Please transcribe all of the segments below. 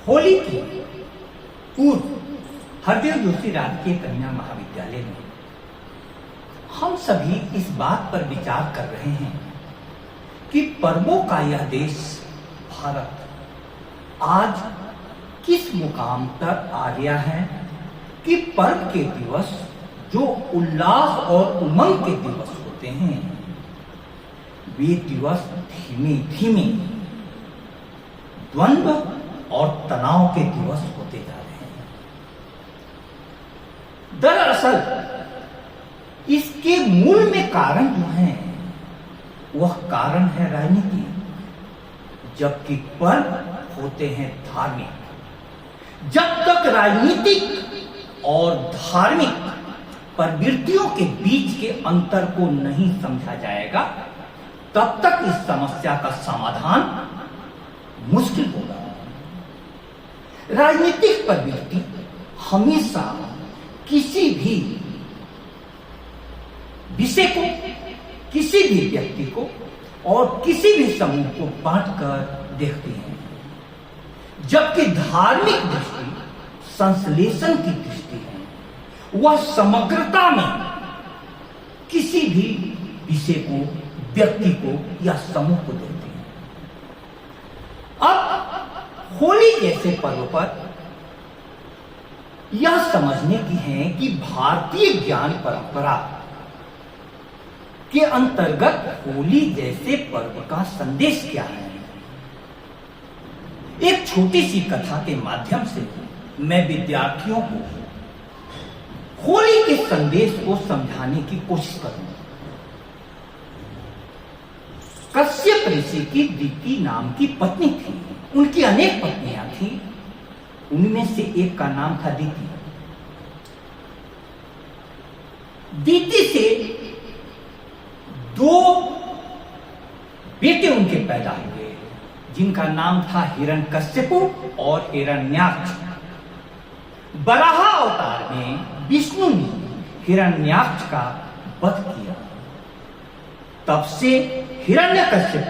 होली की पूर्व हरदेव जोशी राजकीय कन्या महाविद्यालय में हम सभी इस बात पर विचार कर रहे हैं कि पर्वों का यह देश भारत आज किस मुकाम तक आ गया है कि पर्व के दिवस जो उल्लास और उमंग के दिवस होते हैं वे दिवस धीमे धीमे द्वंद्व और तनाव के दिवस होते जा रहे हैं। दरअसल इसके मूल में कारण जो है वह कारण है राजनीति, जबकि पर्व होते हैं धार्मिक। जब तक राजनीतिक और धार्मिक प्रवृत्तियों के बीच के अंतर को नहीं समझा जाएगा तब तक इस समस्या का समाधान मुश्किल होगा। राजनीतिक प्रवृत्ति हमेशा किसी भी विषय को, किसी भी व्यक्ति को और किसी भी समूह को बांटकर देखती है, जबकि धार्मिक दृष्टि संश्लेषण की दृष्टि है। वह समग्रता में किसी भी विषय को, व्यक्ति को या समूह को देखती है। अब होली जैसे पर्व पर यह समझने की है कि भारतीय ज्ञान परंपरा के अंतर्गत होली जैसे पर्व का संदेश क्या है। एक छोटी सी कथा के माध्यम से मैं विद्यार्थियों को होली के संदेश को समझाने की कोशिश करूंगा। कश्यप ऋषि की दीति नाम की पत्नी थी। उनकी अनेक पत्नियां थी, उनमें से एक का नाम था दीति। दीति से दो बेटे उनके पैदा हुए, जिनका नाम था हिरण्यकश्यप और हिरण्याक्ष। वराह अवतार में विष्णु ने हिरण्याक्ष का वध किया। तब से हिरण्यकश्यप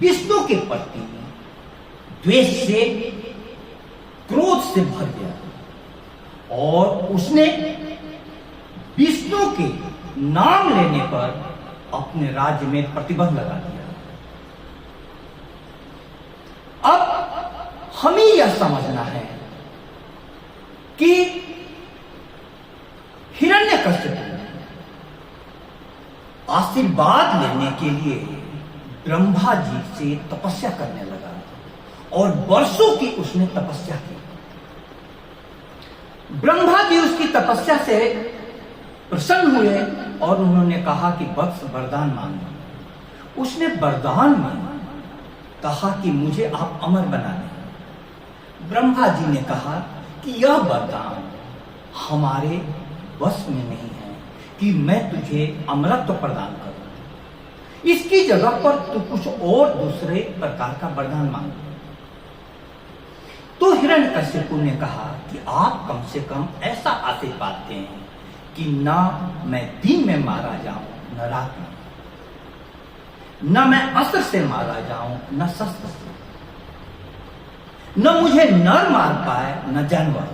विष्णु के प्रति द्वेष से, क्रोध से भर गया और उसने विष्णु के नाम लेने पर अपने राज्य में प्रतिबंध लगा दिया। अब हमें यह समझना है कि हिरण्यकश्यप आशीर्वाद लेने के लिए ब्रह्मा जी से तपस्या करने लगा और वर्षों की उसने तपस्या की। ब्रह्मा जी उसकी तपस्या से प्रसन्न हुए और उन्होंने कहा कि वत्स वरदान मांगो। उसने वरदान में कहा कि मुझे आप अमर बना दें। ब्रह्मा जी ने कहा कि यह वरदान हमारे वश में नहीं है कि मैं तुझे अमरत्व प्रदान करूं। इसकी जगह पर तू कुछ और दूसरे प्रकार का वरदान मांग। तो हिरण्यकश्यप ने कहा कि आप कम से कम ऐसा आशीर्वाद दें कि ना मैं दिन में मारा जाऊं न रात में, न मैं अस्त्र से मारा जाऊं न शस्त्र से, न मुझे नर मार पाए न जानवर,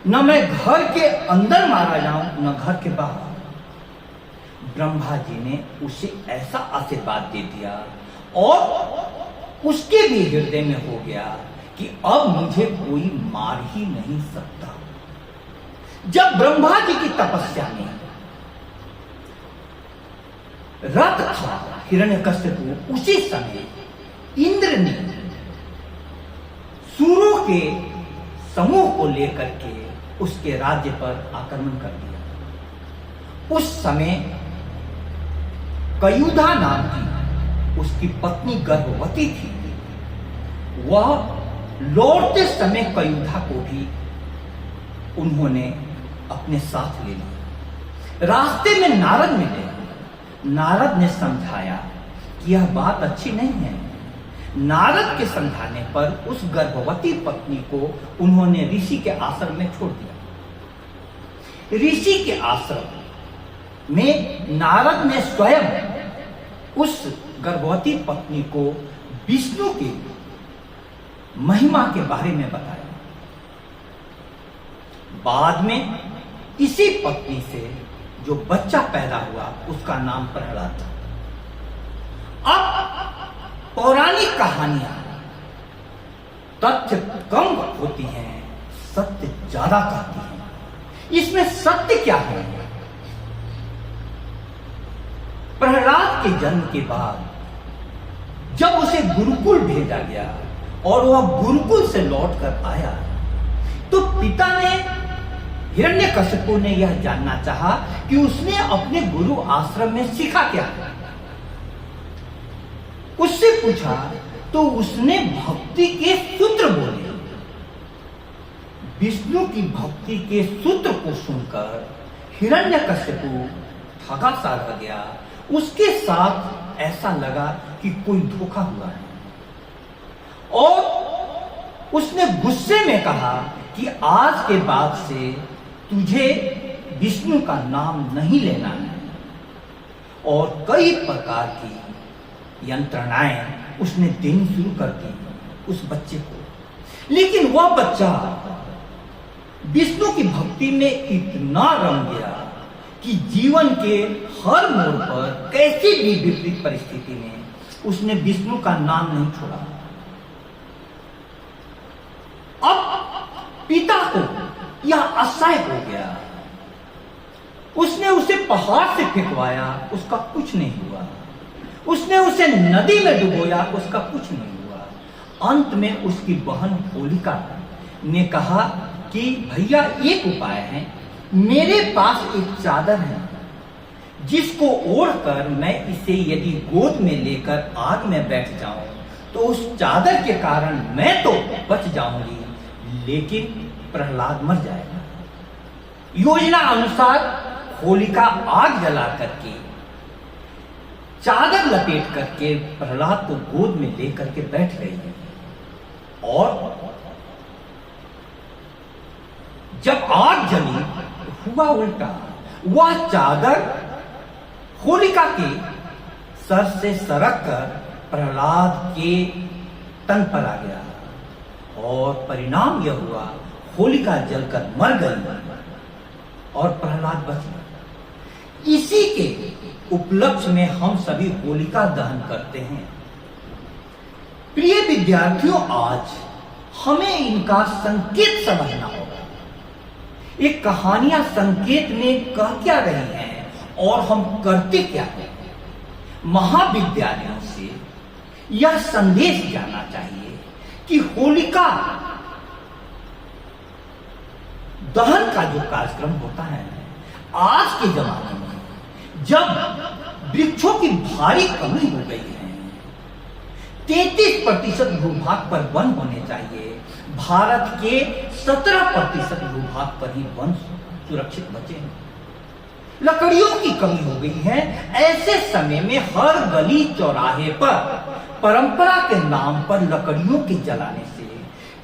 न मैं घर के अंदर मारा जाऊं न घर के बाहर। ब्रह्मा जी ने उसे ऐसा आशीर्वाद दे दिया और उसके भी हृदय में हो गया कि अब मुझे कोई मार ही नहीं सकता। जब ब्रह्मा जी की तपस्या में रत था हिरण्यकश्यप, उसी समय इंद्र ने सूरों के समूह को लेकर के उसके राज्य पर आक्रमण कर दिया। उस समय कयुधा नाम की उसकी पत्नी गर्भवती थी। वह लौटते समय कयुधा को भी उन्होंने अपने साथ ले लिया। रास्ते में नारद मिले। नारद ने समझाया कि यह बात अच्छी नहीं है। नारद के समझाने पर उस गर्भवती पत्नी को उन्होंने ऋषि के आश्रम में छोड़ दिया। ऋषि के आश्रम में नारद ने स्वयं उस गर्भवती पत्नी को विष्णु की महिमा के बारे में बताया। बाद में इसी पत्नी से जो बच्चा पैदा हुआ उसका नाम प्रहलाद था। अब पौराणिक कहानियां तथ्य कम होती हैं, सत्य ज्यादा कहती हैं। इसमें सत्य क्या है? प्रहलाद के जन्म के बाद जब उसे गुरुकुल भेजा गया और वह गुरुकुल से लौटकर आया तो पिता ने हिरण्यकशिपु ने यह जानना चाहा कि उसने अपने गुरु आश्रम में सीखा क्या। उससे पूछा तो उसने भक्ति के सूत्र बोले। विष्णु की भक्ति के सूत्र को सुनकर हिरण्यकशिपु ठगा सा रह गया। उसके साथ ऐसा लगा कि कोई धोखा हुआ है और उसने गुस्से में कहा कि आज के बाद से तुझे विष्णु का नाम नहीं लेना है। और कई प्रकार की यंत्रणाएं उसने देनी शुरू कर दी उस बच्चे को। लेकिन वह बच्चा विष्णु की भक्ति में इतना रम गया कि जीवन के हर मोड़ पर कैसी भी विपरीत परिस्थिति में उसने विष्णु का नाम नहीं छोड़ा। अब पिता को यह असह्य हो गया। उसने उसे पहाड़ से फेंकवाया, उसका कुछ नहीं हुआ। उसने उसे नदी में डुबोया, उसका कुछ नहीं हुआ। अंत में उसकी बहन होलिका ने कहा कि भैया एक उपाय है, मेरे पास एक चादर है जिसको ओढ़कर मैं इसे यदि गोद में लेकर आग में बैठ जाऊं तो उस चादर के कारण मैं तो बच जाऊंगी, लेकिन प्रहलाद मर जाएगा। योजना अनुसार होलिका आग जला करके चादर लपेट करके प्रहलाद को गोद में लेकर के बैठ गई और जब आग जली हुआ उल्टा। वह चादर होलिका के सर से सरक कर प्रहलाद के तन पर आ गया और परिणाम यह हुआ होलिका जलकर मर गई और प्रहलाद बच गया। इसी के उपलक्ष्य में हम सभी होलिका दहन करते हैं। प्रिय विद्यार्थियों, आज हमें इनका संकेत समझना होगा। ये कहानियां संकेत में कह क्या रही हैं और हम करते क्या हैं। महाविद्यालयों से यह संदेश जाना चाहिए कि होलिका दहन का जो कार्यक्रम होता है आज के जमाने में, जब वृक्षों की भारी कमी हो गई है, 33% भूभाग पर वन होने चाहिए, भारत के 17% भूभाग पर ही वन सुरक्षित बचे हैं। लकड़ियों की कमी हो गई है। ऐसे समय में हर गली चौराहे पर परंपरा के नाम पर लकड़ियों के जलाने से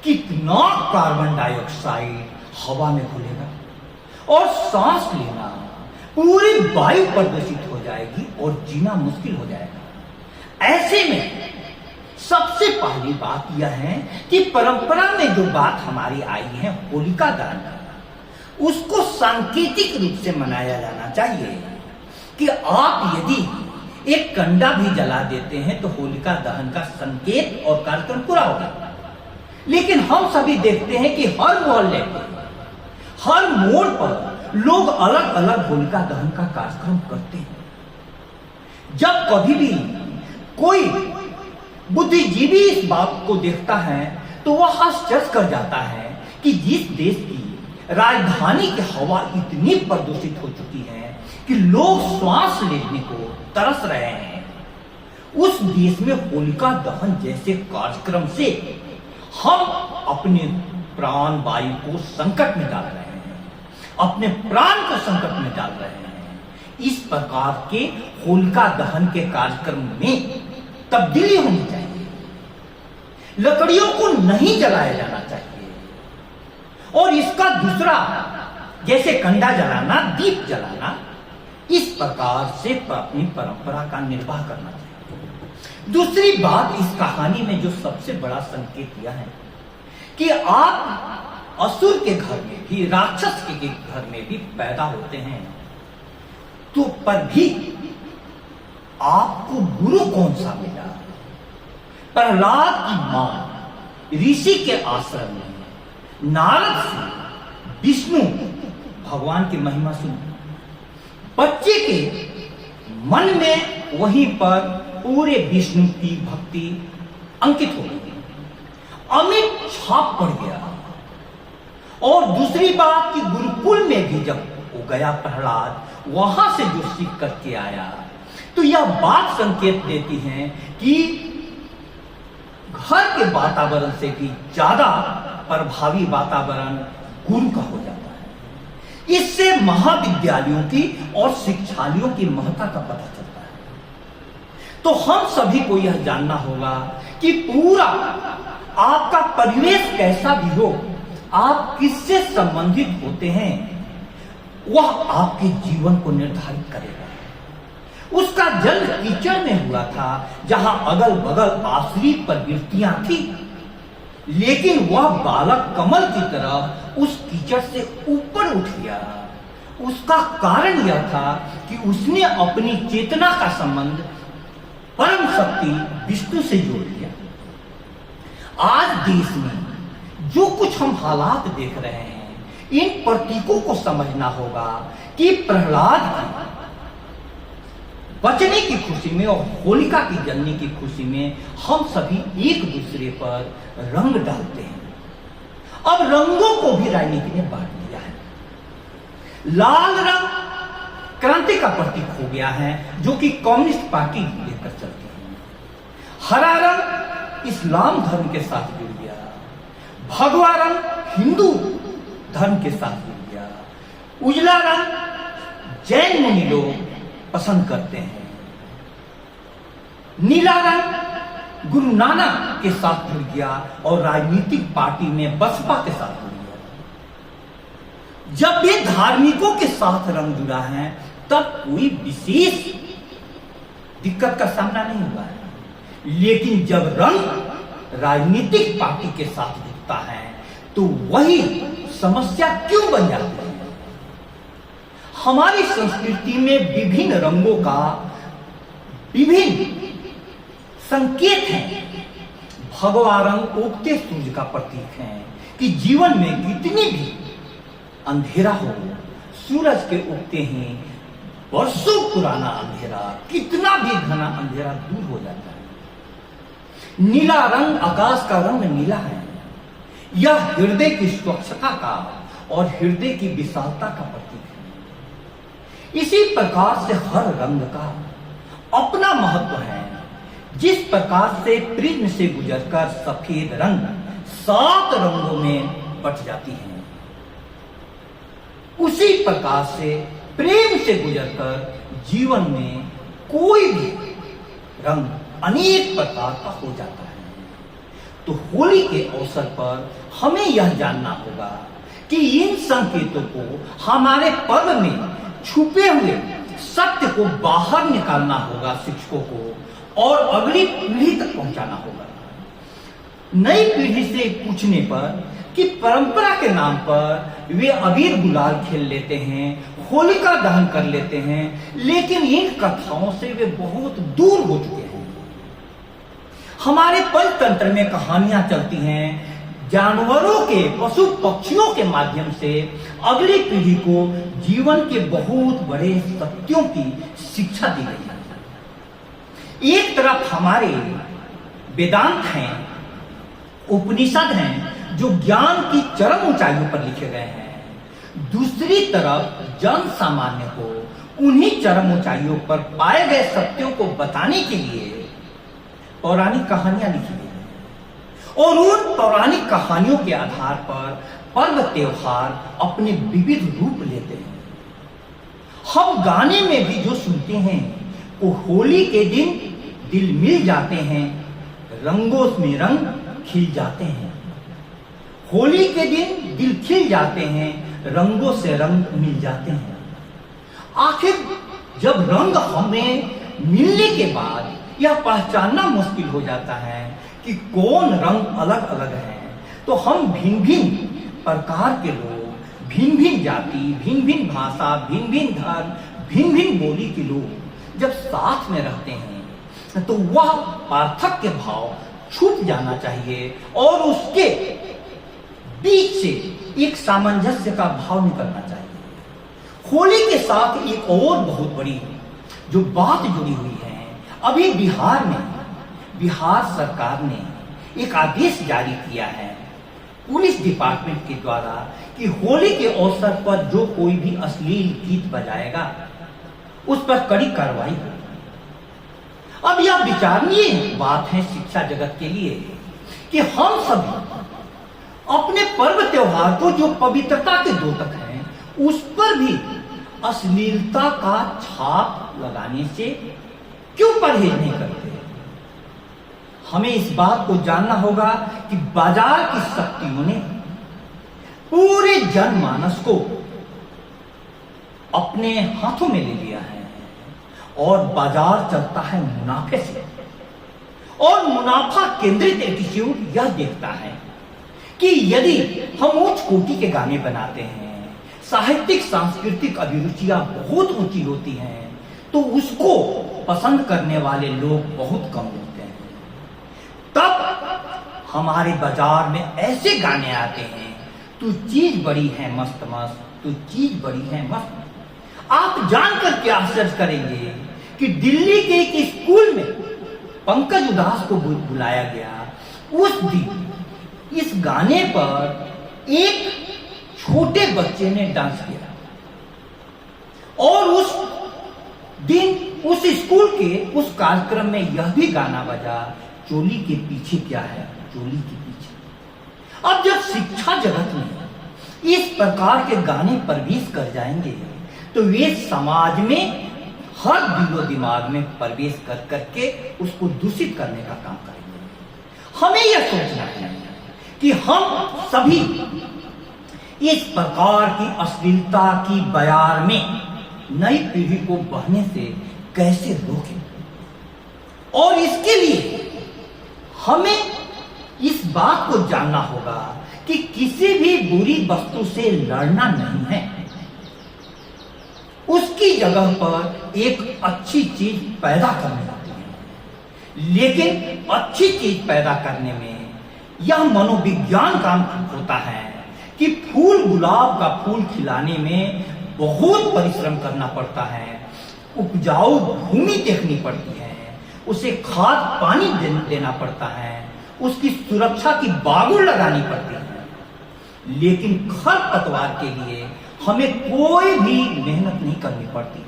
कितना कार्बन डाइऑक्साइड हवा में घुलेगा और सांस लेना, पूरी वायु प्रदूषित हो जाएगी और जीना मुश्किल हो जाएगा। ऐसे में सबसे पहली बात यह है कि परंपरा में जो बात हमारी आई है होलिका दहन, उसको सांकेतिक रूप से मनाया जाना चाहिए कि आप यदि एक कंडा भी जला देते हैं तो होलिका दहन का संकेत और कार्यक्रम पूरा होगा। लेकिन हम सभी देखते हैं कि हर मोहल्ले पर, हर मोड़ पर लोग अलग अलग होलिका दहन का कार्यक्रम करते हैं। जब कभी भी कोई बुद्धिजीवी इस बात को देखता है तो वह आश्चर्य कर जाता है कि जिस देश की राजधानी की हवा इतनी प्रदूषित हो चुकी है कि लोग श्वास लेने को तरस रहे हैं, उस देश में होलिका दहन जैसे कार्यक्रम से हम अपने प्राण वायु को संकट में डाल रहे हैं, अपने प्राण को संकट में डाल रहे हैं। इस प्रकार के होलिका दहन के कार्यक्रम में तब्दीली होनी चाहिए। लकड़ियों को नहीं जलाया जाना चाहिए और इसका दूसरा, जैसे कंडा जलाना, दीप जलाना, इस प्रकार से अपनी परंपरा का निर्वाह करना चाहिए। दूसरी बात, इस कहानी में जो सबसे बड़ा संकेत यह है कि आप असुर के घर में भी, राक्षस के घर में भी पैदा होते हैं, तो पर भी आपको गुरु कौन सा मिला? प्रहलाद की मां ऋषि के आश्रम में नारद से विष्णु भगवान की महिमा सुनी। बच्चे के मन में वहीं पर पूरे विष्णु की भक्ति अंकित हो गई, अमिट छाप पड़ गया। और दूसरी बात कि गुरुकुल में भी जब वो गया प्रहलाद, वहां से जो सीख करके आया, तो यह बात संकेत देती है कि घर के वातावरण से भी ज्यादा प्रभावी वातावरण गुरु का हो जाता है। इससे महाविद्यालयों की और शिक्षालयों की महत्ता का पता चलता है। तो हम सभी को यह जानना होगा कि पूरा आपका परिवेश कैसा भी हो, आप किससे संबंधित होते हैं, वह आपके जीवन को निर्धारित करेगा। उसका जन्म कीचड़ में हुआ था, जहां अगल बगल आसुरी प्रवृत्तियां थी, लेकिन वह बालक कमल की तरह उस कीचड़ से ऊपर उठ गया। उसका कारण यह था कि उसने अपनी चेतना का संबंध परम शक्ति विष्णु से जोड़ दिया। आज देश में जो कुछ हम हालात देख रहे हैं, इन प्रतीकों को समझना होगा कि प्रहलाद की बचने की खुशी में और होलिका की जलने की खुशी में हम सभी एक दूसरे पर रंग डालते हैं। अब रंगों को भी राजनीति ने बांट दिया है। लाल रंग क्रांति का प्रतीक हो गया है, जो कि कम्युनिस्ट पार्टी लेकर चलती है। हरा रंग इस्लाम धर्म के साथ जुड़ गया। भगवा रंग हिंदू धर्म के साथ जुड़ गया। उजला रंग जैन मुनि लोग पसंद करते हैं। नीला रंग गुरु नानक के साथ जुड़ गया और राजनीतिक पार्टी में बसपा के साथ जुड़ गया। जब भी धार्मिकों के साथ रंग जुड़ा है, तब कोई विशेष दिक्कत का सामना नहीं हुआ है। लेकिन जब रंग राजनीतिक पार्टी के साथ जुड़ता है, तो वही समस्या क्यों बन जाती है? हमारी संस्कृति में विभिन्न रंगों का विभिन्न संकेत है। भगवा रंग उगते सूर्य का प्रतीक है कि जीवन में कितनी भी अंधेरा हो, सूरज के उगते ही वर्षों पुराना अंधेरा, कितना भी घना अंधेरा दूर हो जाता है। नीला रंग आकाश का रंग नीला है। यह हृदय की स्वच्छता का और हृदय की विशालता का प्रतीक है। इसी प्रकार से हर रंग का अपना महत्व है। जिस प्रकार से प्रिज्म से गुजरकर सफेद रंग 7 रंगों में बट जाती है, उसी प्रकार से प्रेम से गुजरकर जीवन में कोई भी रंग अनेक प्रकार का हो जाता है। तो होली के अवसर पर हमें यह जानना होगा कि इन संकेतों को हमारे पर्व में छुपे हुए सत्य को बाहर निकालना होगा शिक्षकों को, और अगली पीढ़ी तक पहुंचाना होगा। नई पीढ़ी से पूछने पर कि परंपरा के नाम पर वे अबीर गुलाल खेल लेते हैं, होलिका दहन कर लेते हैं, लेकिन इन कथाओं से वे बहुत दूर हो चुके हैं। हमारे पंचतंत्र में कहानियां चलती हैं, जानवरों के, पशु पक्षियों के माध्यम से अगली पीढ़ी को जीवन के बहुत बड़े सत्यों की शिक्षा दी गई है। एक तरफ हमारे वेदांत हैं, उपनिषद हैं, जो ज्ञान की चरम ऊंचाइयों पर लिखे गए हैं। दूसरी तरफ जन सामान्य को उन्हीं चरम ऊंचाइयों पर पाए गए सत्यों को बताने के लिए पौराणिक कहानियां लिखी गई हैं, और उन पौराणिक कहानियों के आधार पर पर्व त्योहार अपने विविध रूप लेते हैं। हम गाने में भी जो सुनते हैं, वो होली के दिन दिल मिल जाते हैं, रंगों में रंग खिल जाते हैं। होली के दिन दिल खिल जाते हैं, रंगों से रंग मिल जाते हैं। आखिर जब रंग हमें मिलने के बाद यह पहचानना मुश्किल हो जाता है कि कौन रंग अलग अलग है, तो हम भिन्न भिन्न प्रकार के लोग, भिन्न भिन्न जाति, भिन्न भिन्न भाषा, भिन्न भिन्न धर्म, भिन्न भिन्न बोली के लोग जब साथ में रहते हैं तो वह पार्थक्य भाव छूट जाना चाहिए और उसके बीच से एक सामंजस्य का भाव निकलना चाहिए। होली के साथ एक और बहुत बड़ी जो बात जुड़ी हुई है, अभी बिहार सरकार ने एक आदेश जारी किया है पुलिस डिपार्टमेंट के द्वारा कि होली के अवसर पर जो कोई भी अश्लील गीत बजाएगा उस पर कड़ी कार्रवाई होगी। अब यह विचारणीय बात है शिक्षा जगत के लिए कि हम सभी अपने पर्व त्योहार को जो पवित्रता के द्योतक हैं उस पर भी अश्लीलता का छाप लगाने से क्यों परहेज नहीं करते। हमें इस बात को जानना होगा कि बाजार की शक्तियों ने पूरे जनमानस को अपने हाथों में ले लिया है और बाजार चलता है मुनाफे से, और मुनाफा केंद्रित एटीट्यूड यह देखता है कि यदि हम उच्च कोटि के गाने बनाते हैं, साहित्यिक सांस्कृतिक अभिरुचियां बहुत ऊंची होती हैं, तो उसको पसंद करने वाले लोग बहुत कम होते हैं। तब हमारे बाजार में ऐसे गाने आते हैं, तू चीज बड़ी है मस्त मस्त, तू चीज बड़ी है मस्त। आप जानकर क्या आश्चर्य करेंगे कि दिल्ली के एक स्कूल में पंकज उदास को बुलाया गया। उस दिन इस गाने पर एक छोटे बच्चे ने डांस किया और उस दिन उस स्कूल के उस कार्यक्रम में यह भी गाना बजा, चोली के पीछे क्या है, चोली के पीछे। अब जब शिक्षा जगत में इस प्रकार के गाने प्रवेश कर जाएंगे तो वे समाज में हर दिलो दिमाग में प्रवेश कर करके उसको दूषित करने का काम करेंगे। हमें यह सोचना है कि हम सभी इस प्रकार की अश्लीलता की बयार में नई पीढ़ी को बहने से कैसे रोकें, और इसके लिए हमें इस बात को जानना होगा कि किसी भी बुरी वस्तु से लड़ना नहीं है, उसकी जगह पर एक अच्छी चीज पैदा करनी होती है। लेकिन अच्छी चीज पैदा करने में यह मनोविज्ञान काम होता है कि फूल गुलाब का फूल खिलाने में बहुत परिश्रम करना पड़ता है, उपजाऊ भूमि देखनी पड़ती है, उसे खाद पानी देना पड़ता है, उसकी सुरक्षा की बागुड़ लगानी पड़ती है। लेकिन खरपतवार के लिए हमें कोई भी मेहनत नहीं करनी पड़ती।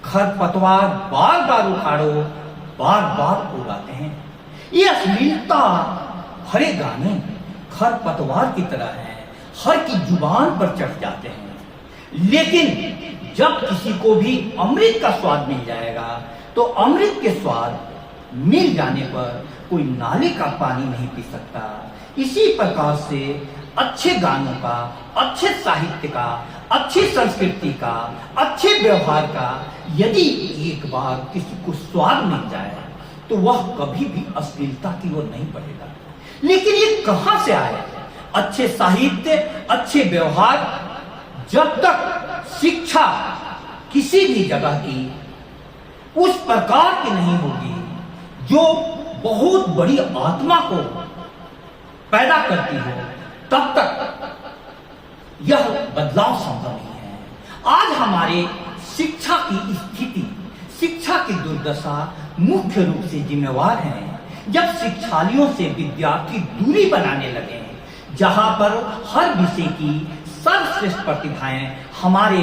खरपतवार बार बार उखाड़ो, बार बार उगाते हैं। ये अश्लीलता भरे गाने खरपतवार की तरह है, हर की जुबान पर चढ़ जाते हैं। लेकिन जब किसी को भी अमृत का स्वाद मिल जाएगा तो अमृत के स्वाद मिल जाने पर कोई नाले का पानी नहीं पी सकता। इसी प्रकार से अच्छे गानों का, अच्छे साहित्य का, अच्छी संस्कृति का, अच्छे व्यवहार का यदि एक बार किसी को स्वाद मिल जाए तो वह कभी भी अश्लीलता की ओर नहीं बढ़ेगा। लेकिन ये कहां से आए? अच्छे साहित्य, अच्छे व्यवहार, जब तक शिक्षा किसी भी जगह की उस प्रकार की नहीं होगी जो बहुत बड़ी आत्मा को पैदा करती हो, तब तक यह बदलाव संभव नहीं है। आज हमारे शिक्षा की स्थिति, शिक्षा की दुर्दशा मुख्य रूप से जिम्मेवार है जब शिक्षालयों से विद्यार्थी दूरी बनाने लगे, जहां पर हर विषय की सर्वश्रेष्ठ प्रतिभाएं हमारे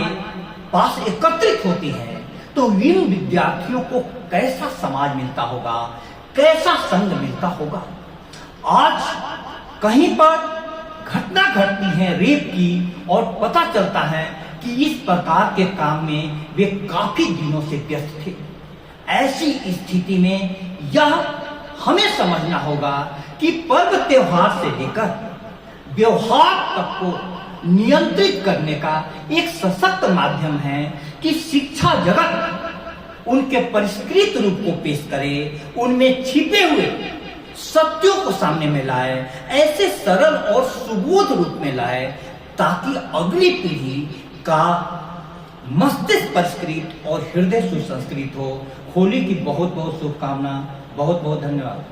पास एकत्रित होती हैं, तो इन विद्यार्थियों को कैसा समाज मिलता होगा, कैसा संग मिलता होगा। आज कहीं पर घटना घटती है रेप की और पता चलता है कि इस प्रकार के काम में वे काफी दिनों से व्यस्त थे। ऐसी स्थिति में यह हमें समझना होगा कि पर्व त्योहार से लेकर व्यवहार तक को नियंत्रित करने का एक सशक्त माध्यम है कि शिक्षा जगत उनके परिष्कृत रूप को पेश करे, उनमें छिपे हुए सत्यों को सामने में लाए, ऐसे सरल और सुबोध रूप में लाए ताकि अगली पीढ़ी का मस्तिष्क परिष्कृत और हृदय सुसंस्कृत हो। होली की बहुत बहुत शुभकामना। बहुत बहुत धन्यवाद।